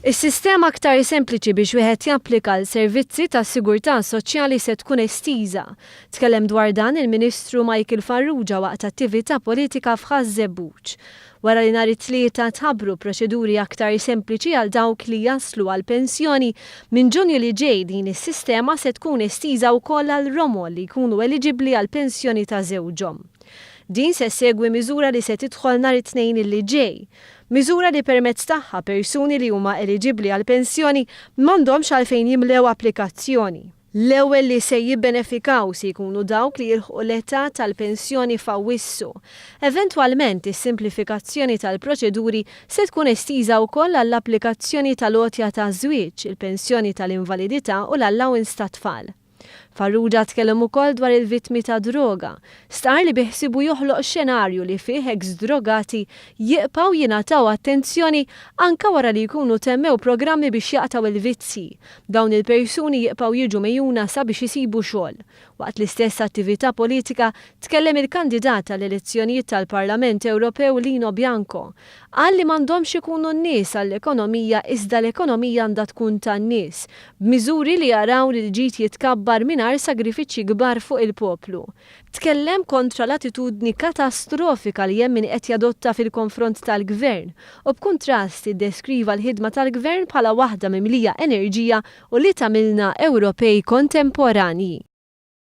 Is-sistema aktar sempliċi biex wieħed japplika l-servizzi tas-sigurtà soċjali se tkun estiża. Tkellem dwar dan il-Ministru Michael Farrugia waqt attività politika f'Ħażebbuġ. Wara li nhar it-tlieta tħabbru proċeduri aktar sempliċi għal dawk li jaslu għal pensjoni, minn Ġunju li ġej din is-sistema se tkun estiża wkoll għal romol li jkunu eliġibbli għal pensjoni ta' żewġhom. Din se segwi miżura li se tidħol nhar it-tnejn illi ġej. Miżura li permezz tagħha persuni li huma eliġibbli għal pensjoni m'għandhomx għalfejn jimlew applikazzjoni. L-ewwel li se jibbenefikaw se jkunu dawk li jilħqu l-età tal-pensjoni f'Awwissu. Eventwalment is-simplifikazzjoni tal-proċeduri se tkun estiża wkoll għall-applikazzjoni tal-għotja ta' żwieġ, il-pensjoni tal-invalidità u l-allowance tat-tfal. Farrugia tkellem ukoll dwar il-vittmi ta' droga, star li biħsibu joħloq xenarju li fih ex-drogati jibqgħu jingħataw attenzjoni anke wara li jkunu temmew programmi biex jaqtaw il-vizzi. Dawn il-persuni jibqgħu jiġu mejjuna sabiex isibu xogħol. Waqt l-istess attività politika tkellem il-kandidat tal-elezzjonijiet tal-Parlament Ewropew Lino Bianco. Qal li m'għandhomx ikunu n-nies għall-ekonomija iżda l-ekonomija għandha tkun tan-nies, b'miżuri li jaraw li l-ġid jitkabbar mingħajr sagrifiċċji kbar fuq il-poplu. Tkellem kontra l-attitudni katastrofika li hemm min qed jadotta fil-konfront tal-Gvern u b'kuntrast iddeskriva l-ħidma tal-Gvern bħala waħda mimlija enerġija u li tagħmilna Ewropej kontemporanji.